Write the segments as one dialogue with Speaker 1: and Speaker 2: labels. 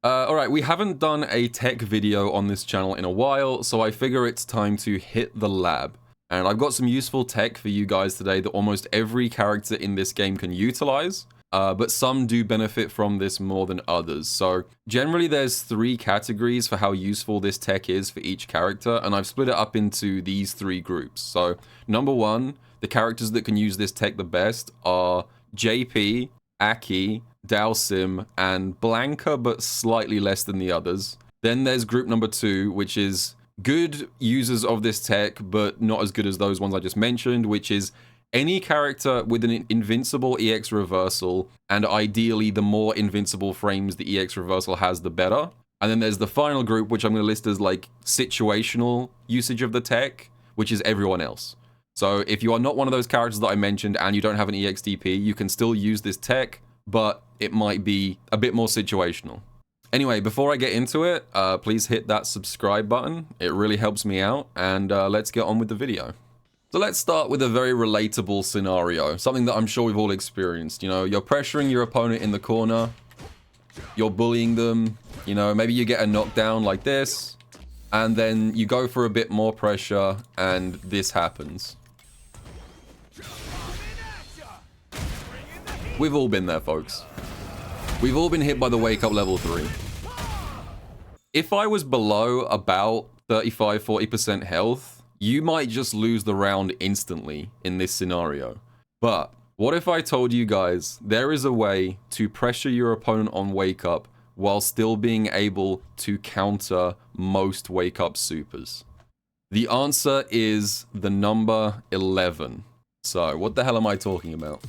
Speaker 1: Alright, we haven't done a tech video on this channel in a while, so I figure it's time to hit the lab. And I've got some useful tech for you guys today that almost every character in this game can utilize, but some do benefit from this more than others. So generally there's 3 categories for how useful this tech is for each character, and I've split it up into these 3 groups. So number 1, the characters that can use this tech the best are JP, Aki, Dalsim, and Blanca, but slightly less than the others. Then there's group number 2, which is good users of this tech, but not as good as those ones I just mentioned, which is any character with an invincible EX reversal, and ideally the more invincible frames the EX reversal has, the better. And then there's the final group, which I'm going to list as like situational usage of the tech, which is everyone else. So if you are not one of those characters that I mentioned and you don't have an EXDP, you can still use this tech, but it might be a bit more situational. Anyway, before I get into it, please hit that subscribe button. It really helps me out, and let's get on with the video. So let's start with a very relatable scenario, something that I'm sure we've all experienced. You know, you're pressuring your opponent in the corner, you're bullying them, you know, maybe you get a knockdown like this, and then you go for a bit more pressure, and this happens. We've all been there, folks. We've all been hit by the wake up level 3. If I was below about 35-40% health, you might just lose the round instantly in this scenario. But what if I told you guys there is a way to pressure your opponent on wake up while still being able to counter most wake up supers? The answer is the number 11. So what the hell am I talking about?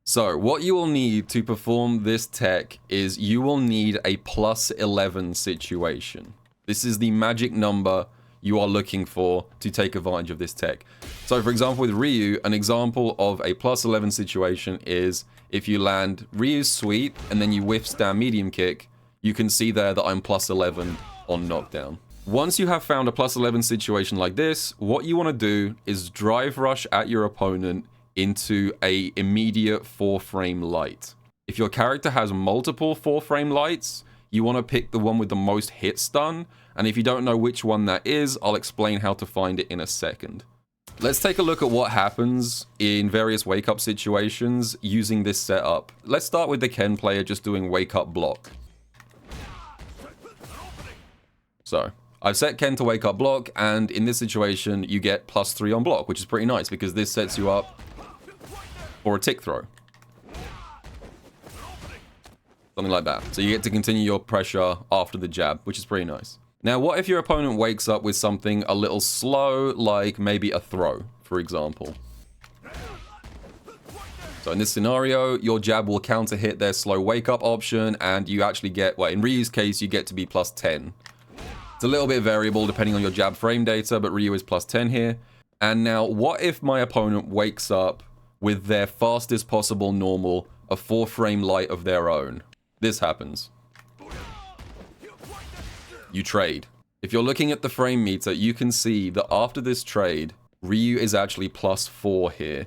Speaker 1: So what you will need to perform this tech is you will need a plus 11 situation. This is the magic number you are looking for to take advantage of this tech. So for example with Ryu, an example of a plus 11 situation is if you land Ryu's sweep and then you whiff stand medium kick, you can see there that I'm plus 11 on knockdown. Once you have found a plus 11 situation like this, what you want to do is drive rush at your opponent into a immediate 4-frame light. If your character has multiple 4-frame lights, you want to pick the one with the most hit stun, and if you don't know which one that is, I'll explain how to find it in a second. Let's take a look at what happens in various wake up situations using this setup. Let's start with the Ken player just doing wake up block. So I've set Ken to wake up block, and in this situation you get plus 3 on block, which is pretty nice because this sets you up for a tick throw. Something like that. So you get to continue your pressure after the jab, which is pretty nice. Now, what if your opponent wakes up with something a little slow, like maybe a throw, for example? So in this scenario, your jab will counter hit their slow wake up option, and you actually get, well, in Ryu's case, you get to be plus 10. It's a little bit variable depending on your jab frame data, but Ryu is plus 10 here. And now, what if my opponent wakes up with their fastest possible normal, a 4-frame light of their own? This happens. You trade. If you're looking at the frame meter, you can see that after this trade, Ryu is actually plus 4 here.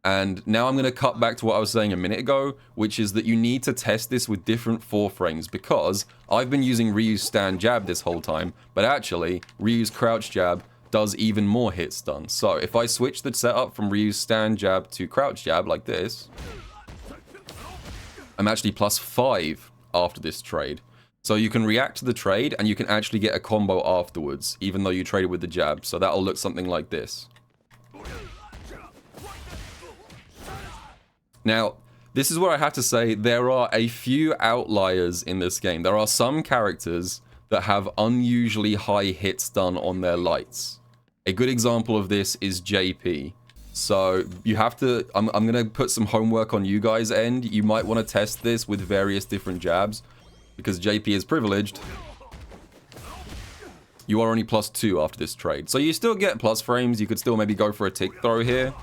Speaker 1: And now I'm going to cut back to what I was saying a minute ago, which is that you need to test this with different 4 frames, because I've been using Ryu's stand jab this whole time, but actually, Ryu's crouch jab does even more hit stun. So if I switch the setup from Ryu's stand jab to crouch jab like this, I'm actually plus 5 after this trade. So you can react to the trade and you can actually get a combo afterwards, even though you traded with the jab. So that'll look something like this. Now, this is where I have to say there are a few outliers in this game. There are some characters that have unusually high hit stun on their lights. A good example of this is JP. So you have to, I'm going to put some homework on you guys' end. You might want to test this with various different jabs, because JP is privileged. You are only plus 2 after this trade. So you still get plus frames. You could still maybe go for a tick throw here.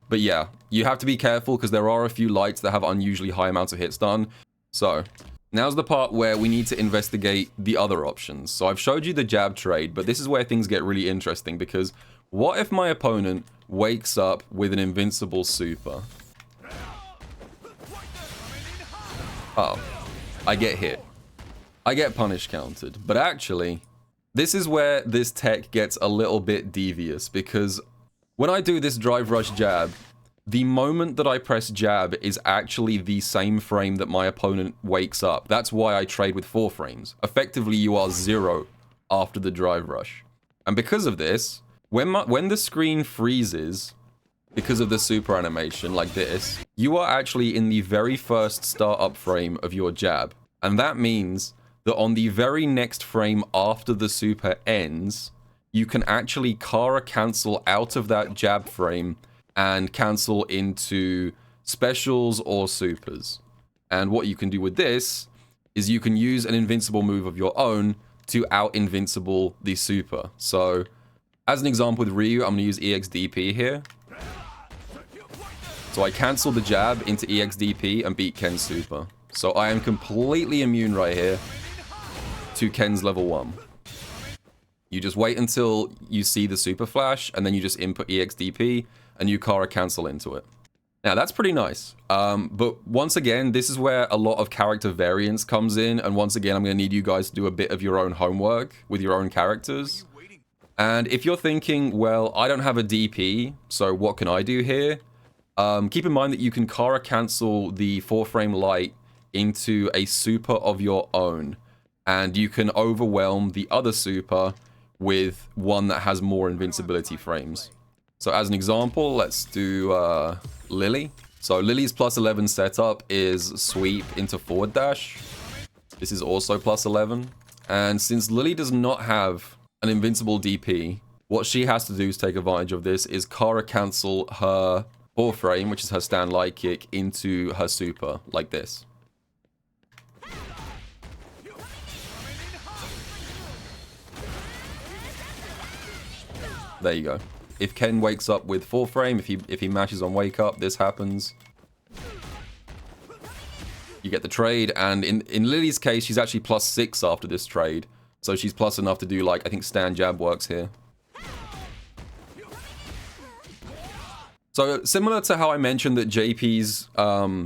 Speaker 1: But yeah, you have to be careful because there are a few lights that have unusually high amounts of hit stun. So now's the part where we need to investigate the other options. So I've showed you the jab trade, but this is where things get really interesting, because what if my opponent wakes up with an invincible super? Oh, I get hit. I get punish countered. But actually, this is where this tech gets a little bit devious, because when I do this drive rush jab, the moment that I press jab is actually the same frame that my opponent wakes up. That's why I trade with 4 frames. Effectively, you are 0 after the drive rush. And because of this, when the screen freezes, because of the super animation like this, you are actually in the very first startup frame of your jab. And that means that on the very next frame after the super ends, you can actually Kara cancel out of that jab frame and cancel into specials or supers. And what you can do with this is you can use an invincible move of your own to out-invincible the super. So, as an example with Ryu, I'm going to use EXDP here. So I cancel the jab into EXDP and beat Ken's super. So I am completely immune right here to Ken's level 1. You just wait until you see the super flash, and then you just input EXDP, and you Kara cancel into it. Now, that's pretty nice. But once again, this is where a lot of character variance comes in, and once again, I'm going to need you guys to do a bit of your own homework with your own characters. And if you're thinking, well, I don't have a DP, so what can I do here? Keep in mind that you can Kara cancel the 4-frame light into a super of your own, and you can overwhelm the other super with one that has more invincibility frames. So as an example, let's do Lily. So Lily's plus 11 setup is sweep into forward dash. This is also plus 11. And since Lily does not have an invincible DP, what she has to do to take advantage of this is Kara cancel her 4-frame, which is her stand light kick, into her super, like this. There you go. If Ken wakes up with 4-frame, if he mashes on wake up, this happens. You get the trade, and in Lily's case, she's actually plus 6 after this trade. So she's plus enough to do, like, I think stand jab works here. So similar to how I mentioned that JP's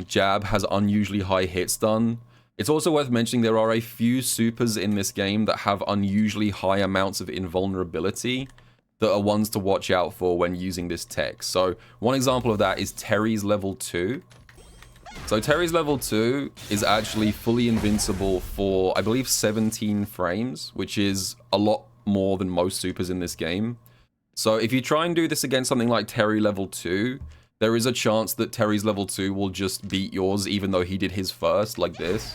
Speaker 1: jab has unusually high hit stun, it's also worth mentioning there are a few supers in this game that have unusually high amounts of invulnerability that are ones to watch out for when using this tech. So one example of that is Terry's level 2. So Terry's level 2 is actually fully invincible for, I believe, 17 frames, which is a lot more than most supers in this game. So if you try and do this against something like Terry level 2, there is a chance that Terry's level 2 will just beat yours even though he did his first, like this.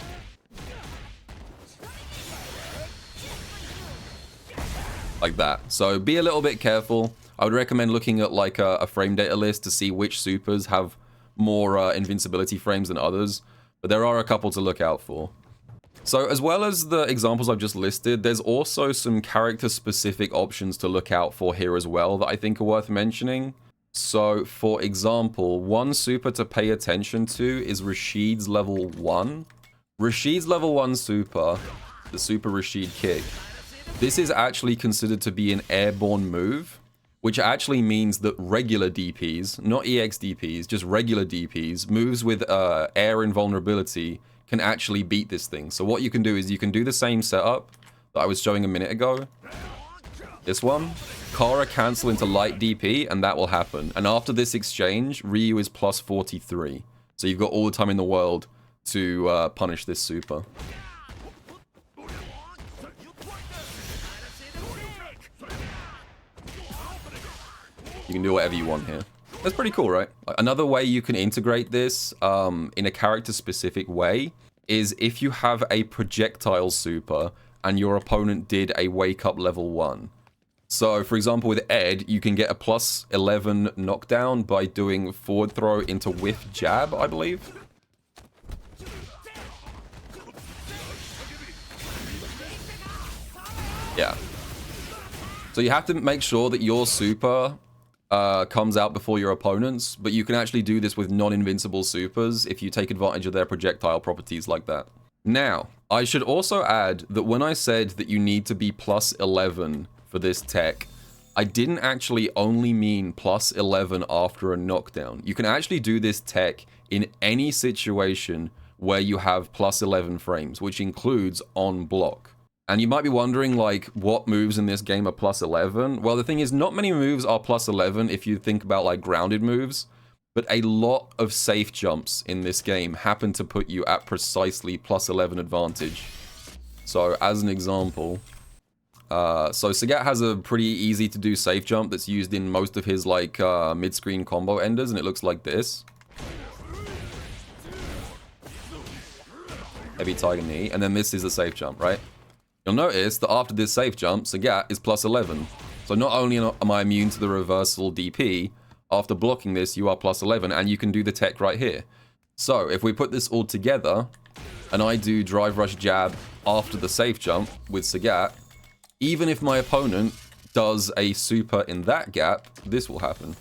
Speaker 1: Like that. So be a little bit careful. I would recommend looking at like a frame data list to see which supers have more invincibility frames than others, but there are a couple to look out for. So as well as the examples I've just listed, there's also some character specific options to look out for here as well that I think are worth mentioning. So for example, one super to pay attention to is Rashid's level 1. Rashid's level 1 super, the super Rashid kick. This is actually considered to be an airborne move, which actually means that regular DPs, not EX DPs, just regular DPs, moves with air invulnerability can actually beat this thing. So what you can do is you can do the same setup that I was showing a minute ago. This one, Kara cancel into light DP, and that will happen. And after this exchange, Ryu is plus 43. So you've got all the time in the world to punish this super. You can do whatever you want here. That's pretty cool, right? Another way you can integrate this in a character-specific way is if you have a projectile super and your opponent did a wake-up level 1. So, for example, with Ed, you can get a plus 11 knockdown by doing forward throw into whiff jab, I believe. Yeah. So you have to make sure that your super comes out before your opponents, but you can actually do this with non-invincible supers if you take advantage of their projectile properties like that. Now, I should also add that when I said that you need to be plus 11 for this tech, I didn't actually only mean plus 11 after a knockdown. You can actually do this tech in any situation where you have plus 11 frames, which includes on block. And you might be wondering, like, what moves in this game are plus 11? Well, the thing is, not many moves are plus 11 if you think about, like, grounded moves, but a lot of safe jumps in this game happen to put you at precisely plus 11 advantage. So, as an example, so Sagat has a pretty easy to do safe jump that's used in most of his, like, mid-screen combo enders, and it looks like this. Heavy Tiger Knee, and then this is a safe jump, right? You'll notice that after this safe jump, Sagat is plus 11. So not only am I immune to the reversal DP, after blocking this, you are plus 11, and you can do the tech right here. So if we put this all together, and I do drive rush jab after the safe jump with Sagat, even if my opponent does a super in that gap, this will happen.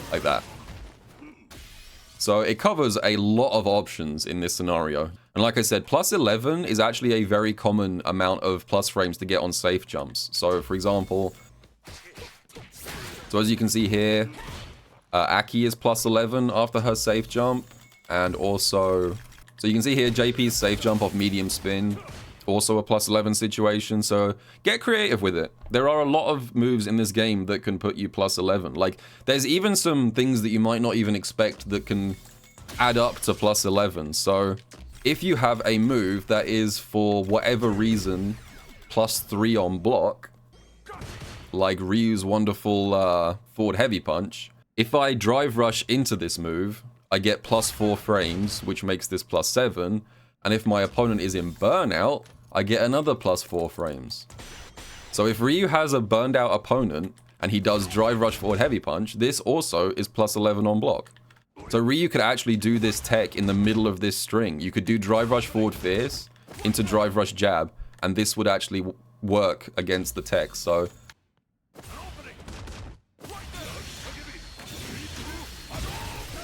Speaker 1: Like that. So it covers a lot of options in this scenario. And like I said, plus 11 is actually a very common amount of plus frames to get on safe jumps. So for example, so as you can see here, Aki is plus 11 after her safe jump. And also, so you can see here, JP's safe jump off medium spin, also a plus 11 situation. So get creative with it. There are a lot of moves in this game that can put you plus 11. Like, there's even some things that you might not even expect that can add up to plus 11. So if you have a move that is, for whatever reason, plus 3 on block, like Ryu's wonderful forward heavy punch, if I drive rush into this move, I get plus 4 frames, which makes this plus 7. And if my opponent is in burnout, I get another plus 4 frames. So if Ryu has a burned out opponent and he does drive rush forward heavy punch, this also is plus 11 on block. So Ryu could actually do this tech in the middle of this string. You could do drive rush forward fierce into drive rush jab, and this would actually work against the tech. So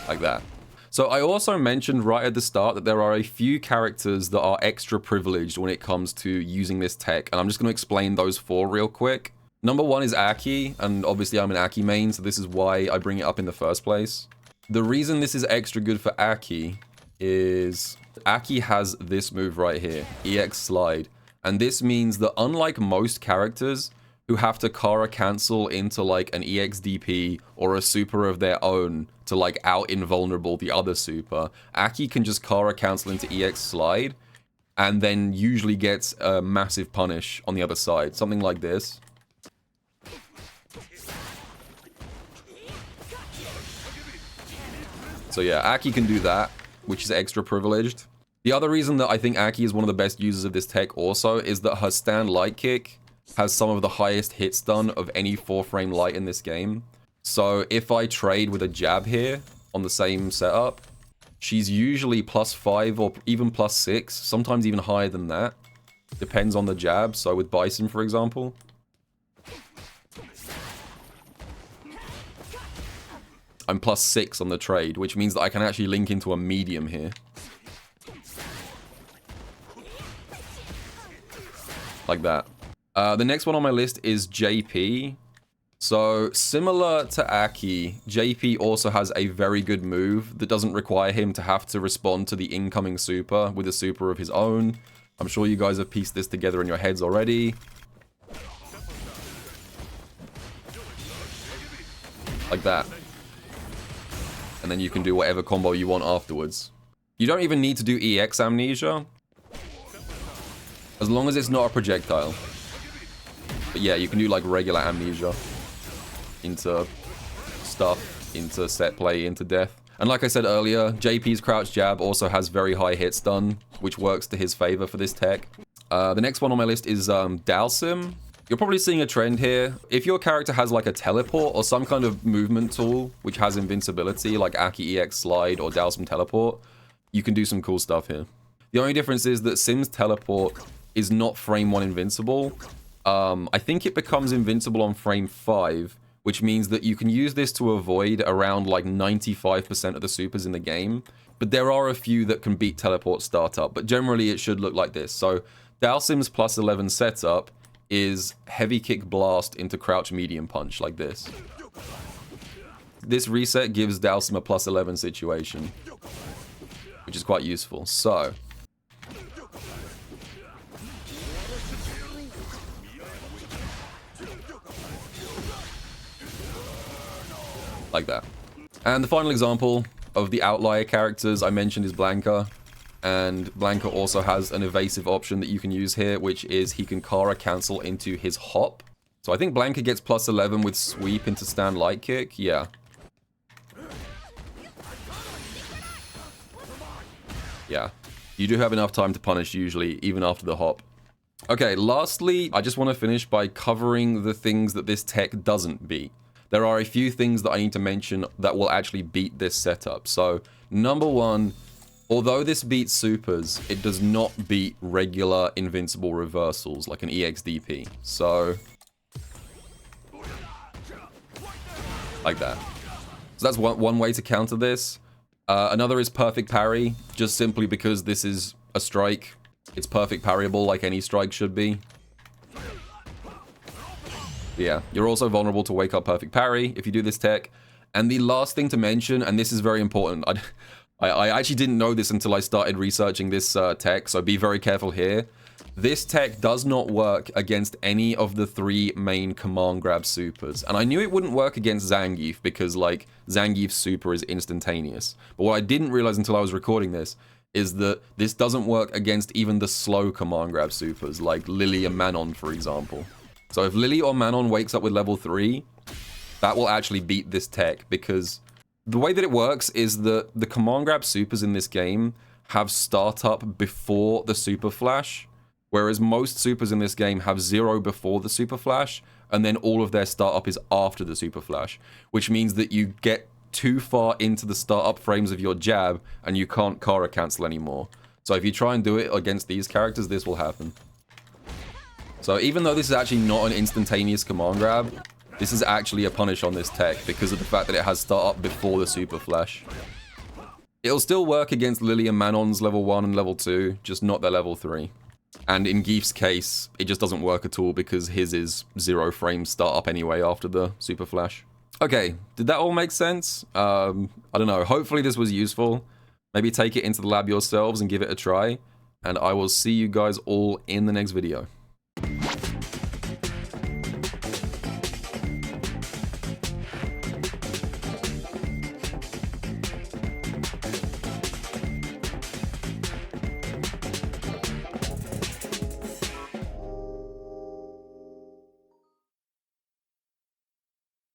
Speaker 1: like that. So I also mentioned right at the start that there are a few characters that are extra privileged when it comes to using this tech, and I'm just going to explain those 4 real quick. Number 1 is Aki, and obviously I'm an Aki main, so this is why I bring it up in the first place. The reason this is extra good for Aki is Aki has this move right here, EX Slide, and this means that unlike most characters who have to Kara cancel into like an EX DP or a super of their own to like out invulnerable the other super, Aki can just Kara cancel into EX Slide and then usually gets a massive punish on the other side. Something like this. So yeah, Aki can do that, which is extra privileged. The other reason that I think Aki is one of the best users of this tech also is that her stand light kick has some of the highest hit stun of any 4-frame light in this game. So if I trade with a jab here on the same setup, she's usually plus 5 or even plus 6, sometimes even higher than that. Depends on the jab. So with Bison, for example, I'm plus 6 on the trade, which means that I can actually link into a medium here. Like that. The next one on my list is JP. So similar to Aki, JP also has a very good move that doesn't require him to have to respond to the incoming super with a super of his own. I'm sure you guys have pieced this together in your heads already. Like that. And then you can do whatever combo you want afterwards. You don't even need to do EX amnesia, as long as it's not a projectile. But yeah, you can do like regular amnesia into stuff, into set play, into death. And like I said earlier, JP's crouch jab also has very high hit stun, which works to his favor for this tech. The next one on my list is Dalsim. You're probably seeing a trend here. If your character has like a teleport or some kind of movement tool which has invincibility, like Aki EX Slide or Dalsim Teleport, you can do some cool stuff here. The only difference is that Sim's Teleport is not frame 1 invincible. I think it becomes invincible on frame 5, which means that you can use this to avoid around like 95% of the supers in the game. But there are a few that can beat Teleport startup, but generally it should look like this. So Dalsim's plus 11 setup is heavy kick blast into crouch medium punch, like this. This reset gives Dhalsim a plus 11 situation, which is quite useful. So, like that. And the final example of the outlier characters I mentioned is Blanka. And Blanka also has an evasive option that you can use here, which is he can Kara cancel into his hop. So I think Blanka gets plus 11 with sweep into stand light kick. Yeah. Yeah. You do have enough time to punish usually, even after the hop. Okay, lastly, I just want to finish by covering the things that this tech doesn't beat. There are a few things that I need to mention that will actually beat this setup. So, number one, although this beats supers, it does not beat regular invincible reversals like an EXDP. So, like that. So that's one way to counter this. Another is perfect parry, just simply because this is a strike. It's perfect parryable like any strike should be. Yeah, you're also vulnerable to wake up perfect parry if you do this tech. And the last thing to mention, and this is very important, I actually didn't know this until I started researching this tech, so be very careful here. This tech does not work against any of the 3 main command grab supers. And I knew it wouldn't work against Zangief because, like, Zangief's super is instantaneous. But what I didn't realize until I was recording this is that this doesn't work against even the slow command grab supers, like Lily and Manon, for example. So if Lily or Manon wakes up with level 3, that will actually beat this tech, because the way that it works is that the command grab supers in this game have startup before the super flash, whereas most supers in this game have 0 before the super flash, and then all of their startup is after the super flash, which means that you get too far into the startup frames of your jab, and you can't Kara cancel anymore. So if you try and do it against these characters, this will happen. So even though this is actually not an instantaneous command grab, this is actually a punish on this tech because of the fact that it has startup before the super flash. It'll still work against Lily and Manon's level 1 and level 2, just not their level 3. And in Geef's case, it just doesn't work at all because his is 0 frames startup anyway after the super flash. Okay, did that all make sense? I don't know, hopefully this was useful. Maybe take it into the lab yourselves and give it a try. And I will see you guys all in the next video.